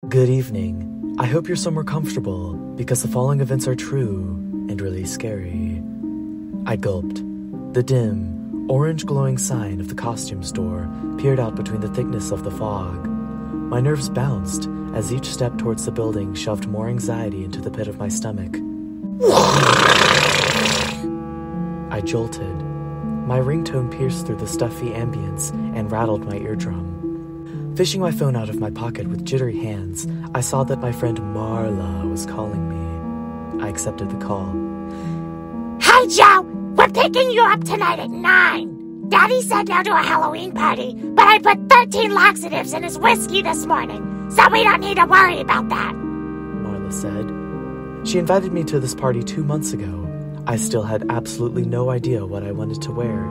Good evening. I hope you're somewhere comfortable, because the following events are true and really scary. I gulped. The dim, orange glowing sign of the costume store peered out between the thickness of the fog. My nerves bounced as each step towards the building shoved more anxiety into the pit of my stomach. I jolted. My ringtone pierced through the stuffy ambience and rattled my eardrum. Fishing my phone out of my pocket with jittery hands, I saw that my friend Marla was calling me. I accepted the call. Hey, Joe! We're picking you up tonight at 9. Daddy said no to a Halloween party, but I put 13 laxatives in his whiskey this morning, so we don't need to worry about that, Marla said. She invited me to this party 2 months ago. I still had absolutely no idea what I wanted to wear.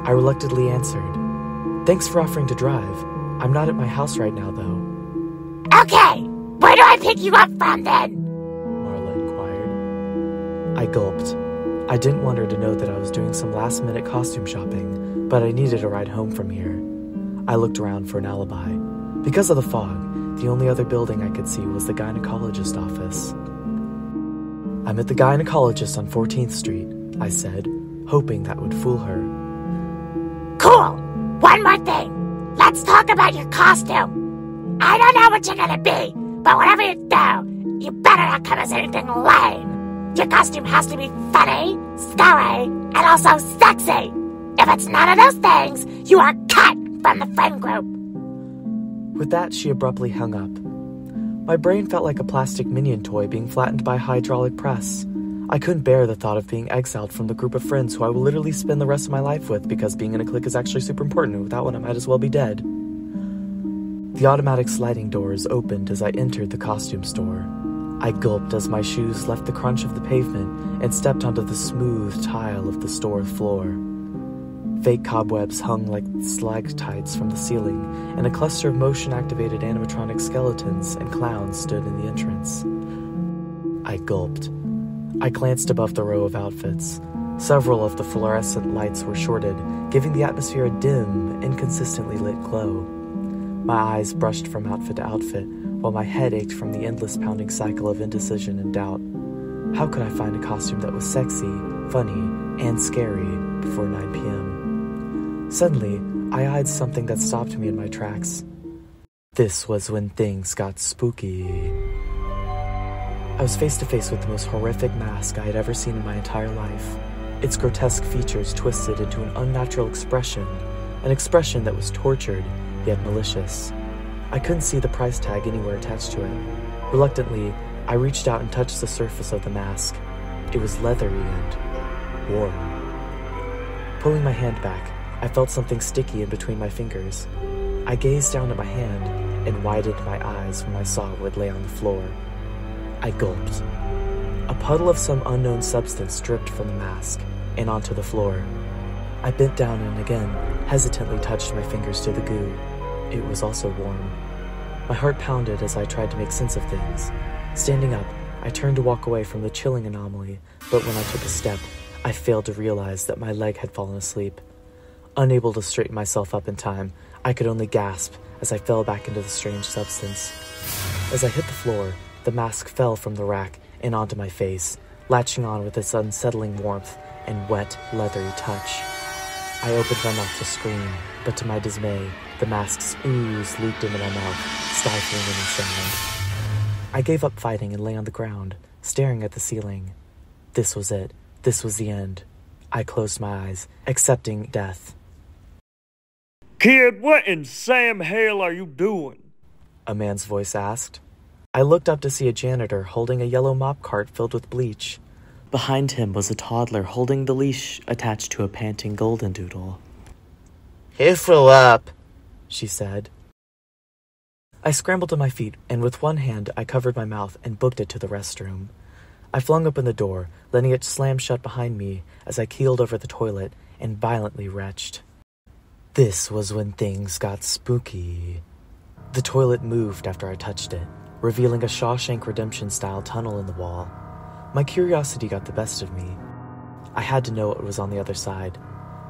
I reluctantly answered, "Thanks for offering to drive. I'm not at my house right now, though." Okay, where do I pick you up from, then? Marla inquired. I gulped. I didn't want her to know that I was doing some last-minute costume shopping, but I needed a ride home from here. I looked around for an alibi. Because of the fog, the only other building I could see was the gynecologist office. "I'm at the gynecologist on 14th Street, I said, hoping that would fool her. Cool! One more thing. Let's talk about your costume. I don't know what you're gonna be, but whatever you do, you better not come as anything lame. Your costume has to be funny, scary, and also sexy. If it's none of those things, you are cut from the friend group." With that, she abruptly hung up. My brain felt like a plastic minion toy being flattened by a hydraulic press. I couldn't bear the thought of being exiled from the group of friends who I will literally spend the rest of my life with, because being in a clique is actually super important, and without one I might as well be dead. The automatic sliding doors opened as I entered the costume store. I gulped as my shoes left the crunch of the pavement and stepped onto the smooth tile of the store floor. Fake cobwebs hung like stalactites from the ceiling, and a cluster of motion-activated animatronic skeletons and clowns stood in the entrance. I gulped. I glanced above the row of outfits. Several of the fluorescent lights were shorted, giving the atmosphere a dim, inconsistently lit glow. My eyes brushed from outfit to outfit, while my head ached from the endless pounding cycle of indecision and doubt. How could I find a costume that was sexy, funny, and scary before 9 p.m.? Suddenly, I eyed something that stopped me in my tracks. This was when things got spooky. I was face to face with the most horrific mask I had ever seen in my entire life. Its grotesque features twisted into an unnatural expression, an expression that was tortured, yet malicious. I couldn't see the price tag anywhere attached to it. Reluctantly, I reached out and touched the surface of the mask. It was leathery and warm. Pulling my hand back, I felt something sticky in between my fingers. I gazed down at my hand and widened my eyes when I saw what lay on the floor. I gulped. A puddle of some unknown substance dripped from the mask and onto the floor. I bent down and again hesitantly touched my fingers to the goo. It was also warm. My heart pounded as I tried to make sense of things. Standing up, I turned to walk away from the chilling anomaly, but when I took a step, I failed to realize that my leg had fallen asleep. Unable to straighten myself up in time, I could only gasp as I fell back into the strange substance. As I hit the floor, the mask fell from the rack and onto my face, latching on with its unsettling warmth and wet, leathery touch. I opened my mouth to scream, but to my dismay, the mask's ooze leaked into my mouth, stifling any sound. I gave up fighting and lay on the ground, staring at the ceiling. This was it. This was the end. I closed my eyes, accepting death. "Kid, what in Sam hell are you doing?" A man's voice asked. I looked up to see a janitor holding a yellow mop cart filled with bleach. Behind him was a toddler holding the leash attached to a panting golden doodle. "Who threw up?" she said. I scrambled to my feet, and with one hand I covered my mouth and booked it to the restroom. I flung open the door, letting it slam shut behind me as I keeled over the toilet and violently retched. This was when things got spooky. The toilet moved after I touched it, revealing a Shawshank Redemption-style tunnel in the wall. My curiosity got the best of me. I had to know what was on the other side.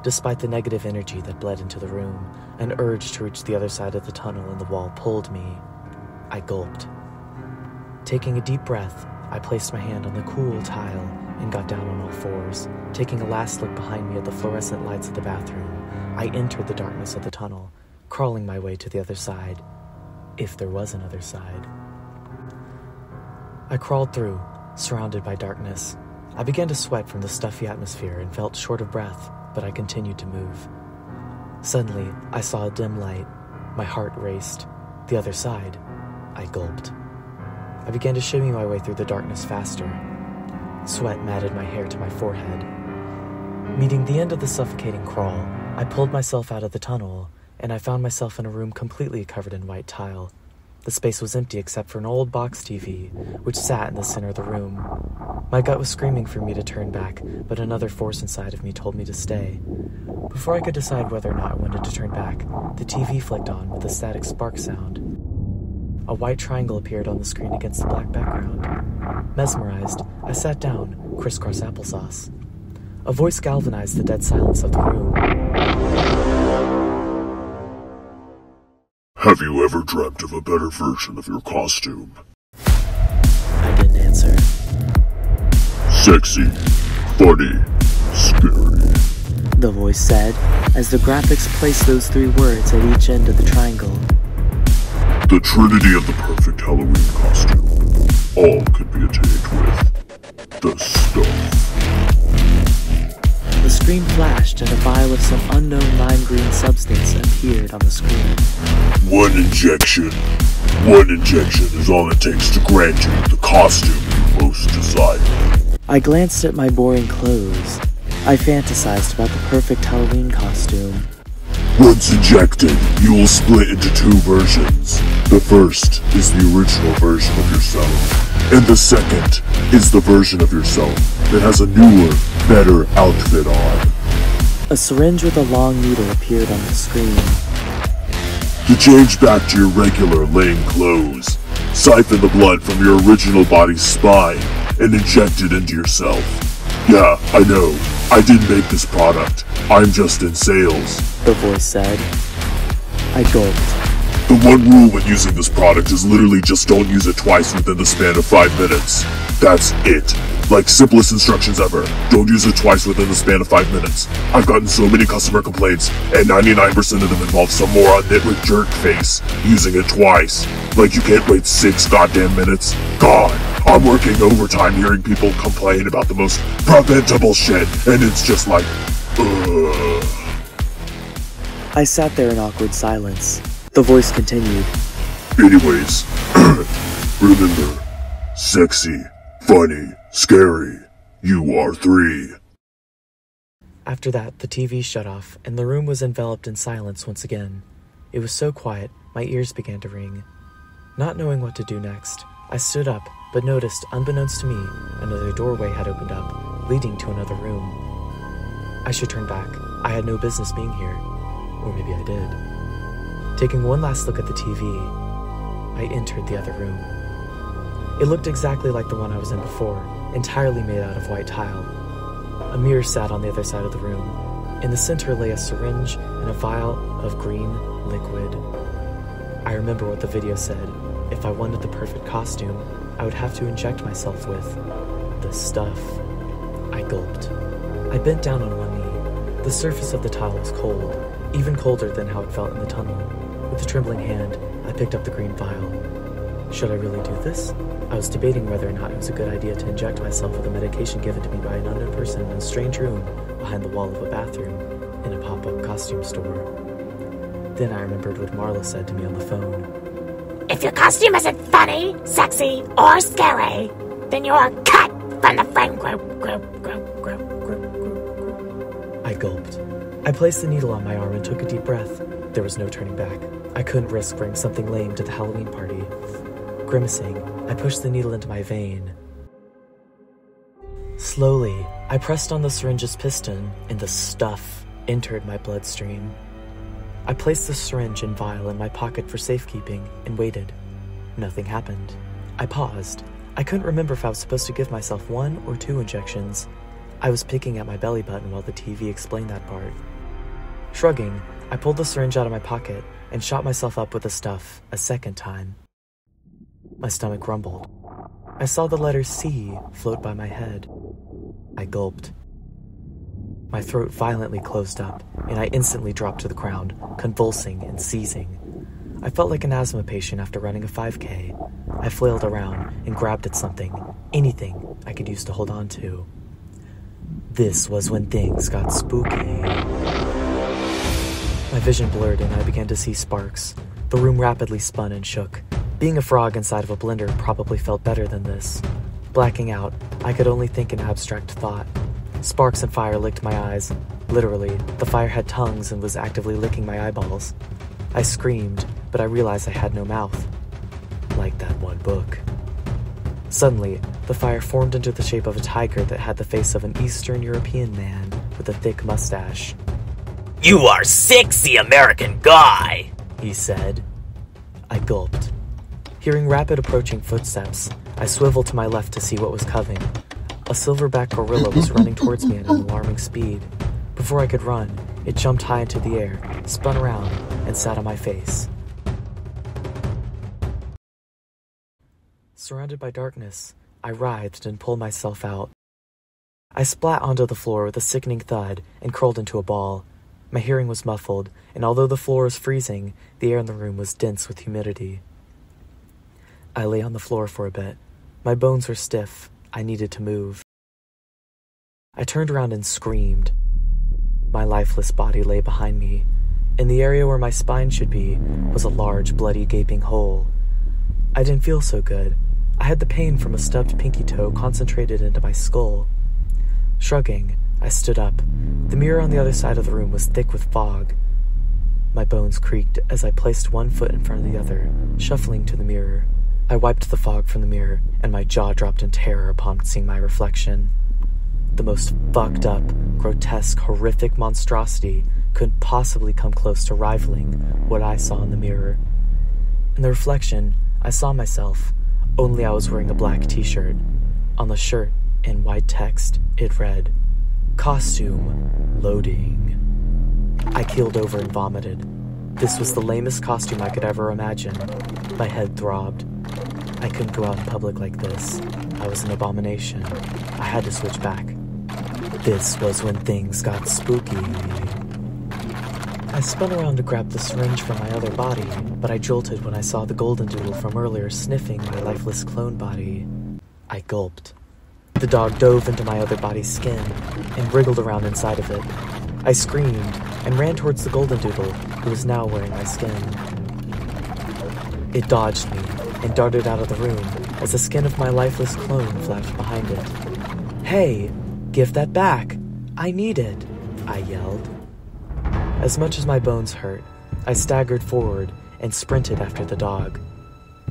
Despite the negative energy that bled into the room, an urge to reach the other side of the tunnel in the wall pulled me. I gulped. Taking a deep breath, I placed my hand on the cool tile and got down on all fours. Taking a last look behind me at the fluorescent lights of the bathroom, I entered the darkness of the tunnel, crawling my way to the other side, if there was another side. I crawled through, surrounded by darkness. I began to sweat from the stuffy atmosphere and felt short of breath, but I continued to move. Suddenly, I saw a dim light. My heart raced. The other side. I gulped. I began to shimmy my way through the darkness faster. Sweat matted my hair to my forehead. Meeting the end of the suffocating crawl, I pulled myself out of the tunnel, and I found myself in a room completely covered in white tile. The space was empty except for an old box TV, which sat in the center of the room. My gut was screaming for me to turn back, but another force inside of me told me to stay. Before I could decide whether or not I wanted to turn back, the TV flicked on with a static spark sound. A white triangle appeared on the screen against the black background. Mesmerized, I sat down, crisscross applesauce. A voice galvanized the dead silence of the room. Have you ever dreamt of a better version of your costume? I didn't answer. Sexy, funny, scary. The voice said, as the graphics placed those three words at each end of the triangle. The trinity of the perfect Halloween costume. All can be attained with the stuff. The screen flashed and a vial of some unknown lime green substance appeared on the screen. One injection is all it takes to grant you the costume you most desire. I glanced at my boring clothes. I fantasized about the perfect Halloween costume. Once injected, you will split into two versions. The first is the original version of yourself, and the second is the version of yourself that has a newer, better outfit on. A syringe with a long needle appeared on the screen. To change back to your regular lame clothes, siphon the blood from your original body's spine and inject it into yourself. Yeah, I know. I didn't make this product. I'm just in sales. The voice said. I gulped. The one rule when using this product is literally just don't use it twice within the span of 5 minutes. That's it. Like, simplest instructions ever. Don't use it twice within the span of 5 minutes. I've gotten so many customer complaints, and 99% of them involve some moron nitwit jerk face using it twice. Like, you can't wait 6 goddamn minutes. God, I'm working overtime hearing people complain about the most preventable shit, and it's just like, ugh. I sat there in awkward silence. The voice continued. Anyways, remember, sexy, funny, scary, you are 3. After that, the TV shut off, and the room was enveloped in silence once again. It was so quiet, my ears began to ring. Not knowing what to do next, I stood up, but noticed, unbeknownst to me, another doorway had opened up, leading to another room. I should turn back. I had no business being here. Or maybe I did. Taking one last look at the TV, I entered the other room. It looked exactly like the one I was in before, entirely made out of white tile. A mirror sat on the other side of the room. In the center lay a syringe and a vial of green liquid. I remember what the video said. If I wanted the perfect costume, I would have to inject myself with the stuff. I gulped. I bent down on one knee. The surface of the tile was cold, even colder than how it felt in the tunnel. With a trembling hand, I picked up the green vial. Should I really do this? I was debating whether or not it was a good idea to inject myself with a medication given to me by an unknown person in a strange room behind the wall of a bathroom in a pop-up costume store. Then I remembered what Marla said to me on the phone. If your costume isn't funny, sexy, or scary, then you are cut from the friend group. I gulped. I placed the needle on my arm and took a deep breath. There was no turning back. I couldn't risk bringing something lame to the Halloween party. Grimacing, I pushed the needle into my vein. Slowly, I pressed on the syringe's piston, and the stuff entered my bloodstream. I placed the syringe and vial in my pocket for safekeeping and waited. Nothing happened. I paused. I couldn't remember if I was supposed to give myself 1 or 2 injections. I was picking at my belly button while the TV explained that part. Shrugging, I pulled the syringe out of my pocket and shot myself up with the stuff a second time. My stomach rumbled. I saw the letter C float by my head. I gulped. My throat violently closed up, and I instantly dropped to the ground, convulsing and seizing. I felt like an asthma patient after running a 5K. I flailed around and grabbed at something, anything I could use to hold on to. This was when things got spooky. My vision blurred and I began to see sparks. The room rapidly spun and shook. Being a frog inside of a blender probably felt better than this. Blacking out, I could only think in abstract thought. Sparks and fire licked my eyes. Literally, the fire had tongues and was actively licking my eyeballs. I screamed, but I realized I had no mouth. Like that one book. Suddenly, the fire formed into the shape of a tiger that had the face of an Eastern European man with a thick mustache. "You are sexy American guy," he said. I gulped. Hearing rapid approaching footsteps, I swiveled to my left to see what was coming. A silverback gorilla was running towards me at an alarming speed. Before I could run, it jumped high into the air, spun around, and sat on my face. Surrounded by darkness, I writhed and pulled myself out. I splat onto the floor with a sickening thud and curled into a ball. My hearing was muffled, and although the floor was freezing, the air in the room was dense with humidity. I lay on the floor for a bit. My bones were stiff. I needed to move. I turned around and screamed. My lifeless body lay behind me. In the area where my spine should be was a large, bloody, gaping hole. I didn't feel so good. I had the pain from a stubbed pinky toe concentrated into my skull. Shrugging, I stood up. The mirror on the other side of the room was thick with fog. My bones creaked as I placed one foot in front of the other, shuffling to the mirror. I wiped the fog from the mirror, and my jaw dropped in terror upon seeing my reflection. The most fucked up, grotesque, horrific monstrosity couldn't possibly come close to rivaling what I saw in the mirror. In the reflection, I saw myself, only I was wearing a black t-shirt. On the shirt, in white text, it read, "Costume loading." I keeled over and vomited. This was the lamest costume I could ever imagine. My head throbbed. I couldn't go out in public like this. I was an abomination. I had to switch back. This was when things got spooky. I spun around to grab the syringe from my other body, but I jolted when I saw the golden doodle from earlier sniffing my lifeless clone body. I gulped. The dog dove into my other body's skin and wriggled around inside of it. I screamed and ran towards the golden doodle, who was now wearing my skin. It dodged me and darted out of the room as the skin of my lifeless clone flashed behind it. "Hey, give that back! I need it!" I yelled. As much as my bones hurt, I staggered forward and sprinted after the dog.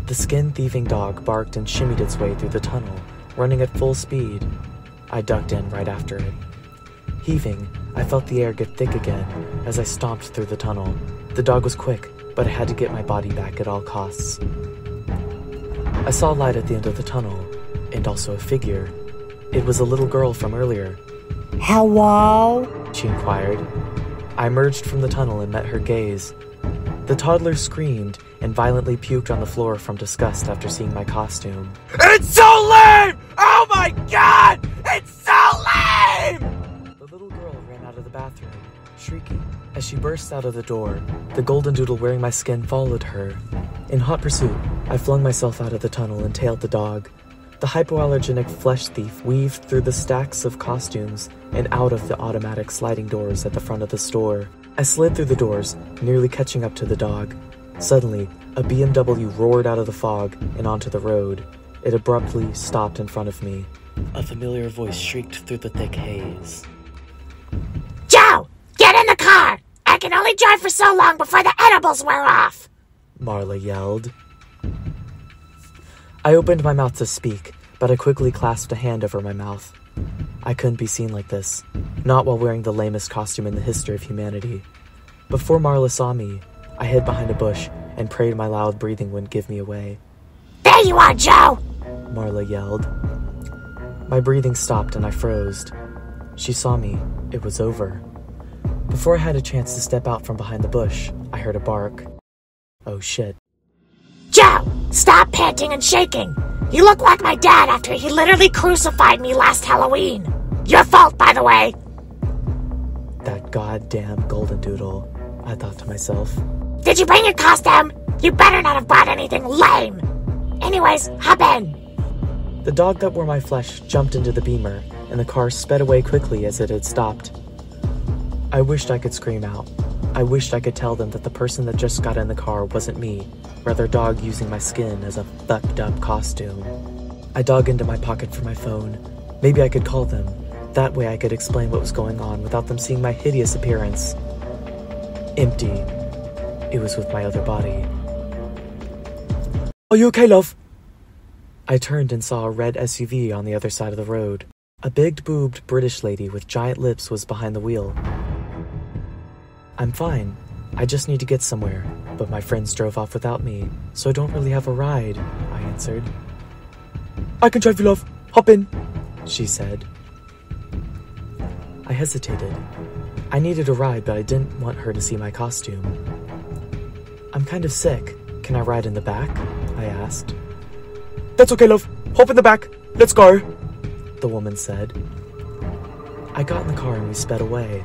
The skin-thieving dog barked and shimmied its way through the tunnel, running at full speed. I ducked in right after it. Heaving, I felt the air get thick again as I stomped through the tunnel. The dog was quick, but I had to get my body back at all costs. I saw light at the end of the tunnel, and also a figure. It was a little girl from earlier. Hello? She inquired. I emerged from the tunnel and met her gaze. The toddler screamed and violently puked on the floor from disgust after seeing my costume. "It's so lame! Oh my god! It's so lame!" The little girl ran out of the bathroom, shrieking. As she burst out of the door, the golden doodle wearing my skin followed her. In hot pursuit, I flung myself out of the tunnel and tailed the dog. The hypoallergenic flesh thief weaved through the stacks of costumes and out of the automatic sliding doors at the front of the store. I slid through the doors, nearly catching up to the dog. Suddenly, a BMW roared out of the fog and onto the road. It abruptly stopped in front of me. A familiar voice shrieked through the thick haze. Joe, get in the car! I can only drive for so long before the edibles wear off! Marla yelled. I opened my mouth to speak, but I quickly clasped a hand over my mouth. I couldn't be seen like this, not while wearing the lamest costume in the history of humanity. Before Marla saw me, I hid behind a bush and prayed my loud breathing wouldn't give me away. There you are, Joe! Marla yelled. My breathing stopped and I froze. She saw me. It was over. Before I had a chance to step out from behind the bush, I heard a bark. Oh shit. Joe, Stop panting and shaking. You look like my dad after he literally crucified me last Halloween. Your fault, by the way. That goddamn golden doodle, I thought to myself. Did you bring your costume? You better not have brought anything lame. Anyways, hop in. The dog that wore my flesh jumped into the Beamer, and the car sped away quickly as it had stopped. I wished I could scream out. I wished I could tell them that the person that just got in the car wasn't me, rather a dog using my skin as a fucked up costume. I dug into my pocket for my phone. Maybe I could call them. That way I could explain what was going on without them seeing my hideous appearance. Empty. It was with my other body. Are you okay, love? I turned and saw a red SUV on the other side of the road. A big-boobed British lady with giant lips was behind the wheel. I'm fine. I just need to get somewhere, but my friends drove off without me, so I don't really have a ride, I answered. I can drive you, love. Hop in, she said. I hesitated. I needed a ride, but I didn't want her to see my costume. I'm kind of sick. Can I ride in the back? I asked. That's okay, love. Hop in the back. Let's go, the woman said. I got in the car and we sped away.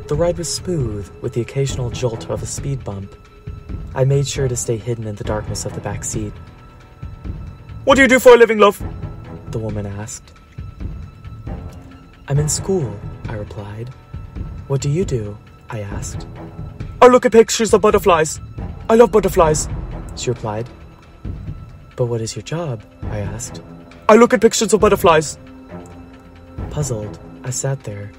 The ride was smooth, with the occasional jolt of a speed bump. I made sure to stay hidden in the darkness of the back seat. What do you do for a living, love? The woman asked. I'm in school, I replied. What do you do? I asked. I look at pictures of butterflies. I love butterflies, she replied. But what is your job? I asked. I look at pictures of butterflies. Puzzled, I sat there.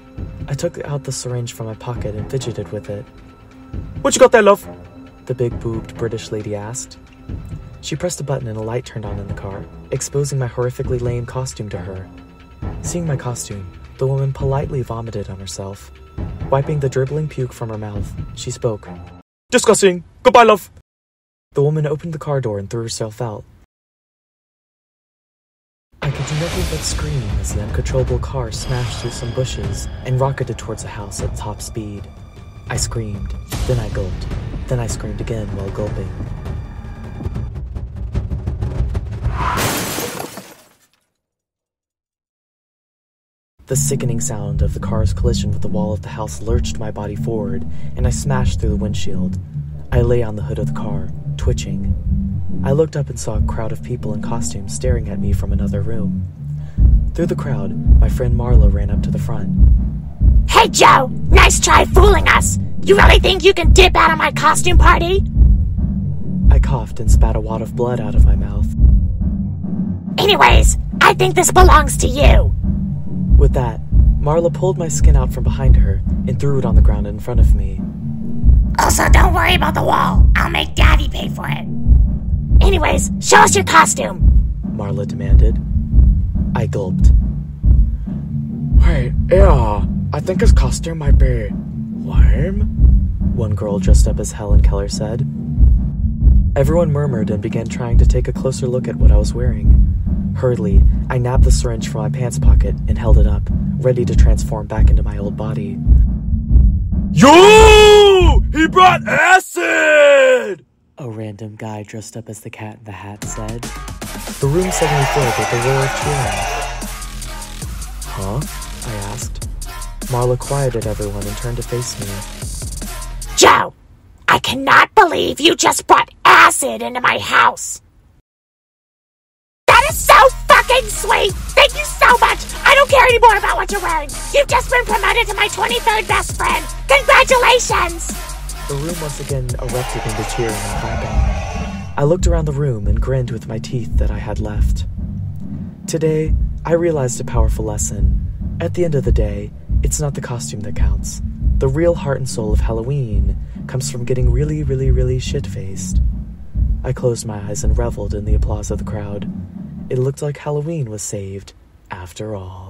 I took out the syringe from my pocket and fidgeted with it. What you got there, love? The big-boobed British lady asked. She pressed a button and a light turned on in the car, exposing my horrifically lame costume to her. Seeing my costume, the woman politely vomited on herself. Wiping the dribbling puke from her mouth, she spoke. Disgusting! Goodbye, love! The woman opened the car door and threw herself out. I could do nothing but scream as the uncontrollable car smashed through some bushes and rocketed towards the house at top speed. I screamed, then I gulped, then I screamed again while gulping. The sickening sound of the car's collision with the wall of the house lurched my body forward, and I smashed through the windshield. I lay on the hood of the car, twitching. I looked up and saw a crowd of people in costumes staring at me from another room. Through the crowd, my friend Marla ran up to the front. Hey, Joe! Nice try fooling us! You really think you can dip out of my costume party? I coughed and spat a wad of blood out of my mouth. Anyways, I think this belongs to you. With that, Marla pulled my skin out from behind her and threw it on the ground in front of me. Also, don't worry about the wall. I'll make Daddy pay for it. Anyways, show us your costume, Marla demanded. I gulped. Hey, yeah, I think his costume might be lame, one girl dressed up as Helen Keller said. Everyone murmured and began trying to take a closer look at what I was wearing. Hurriedly, I nabbed the syringe from my pants pocket and held it up, ready to transform back into my old body. Yo! He brought acid! A random guy dressed up as the Cat in the Hat said. The room suddenly filled with a roar of cheering. Huh? I asked. Marla quieted everyone and turned to face me. Joe, I cannot believe you just brought acid into my house. That is so fucking sweet! Thank you so much! I don't care anymore about what you're wearing! You've just been promoted to my 23rd best friend! Congratulations! The room once again erupted into cheering and clapping. I looked around the room and grinned with my teeth that I had left. Today, I realized a powerful lesson. At the end of the day, it's not the costume that counts. The real heart and soul of Halloween comes from getting really, really, really shit-faced. I closed my eyes and reveled in the applause of the crowd. It looked like Halloween was saved, after all.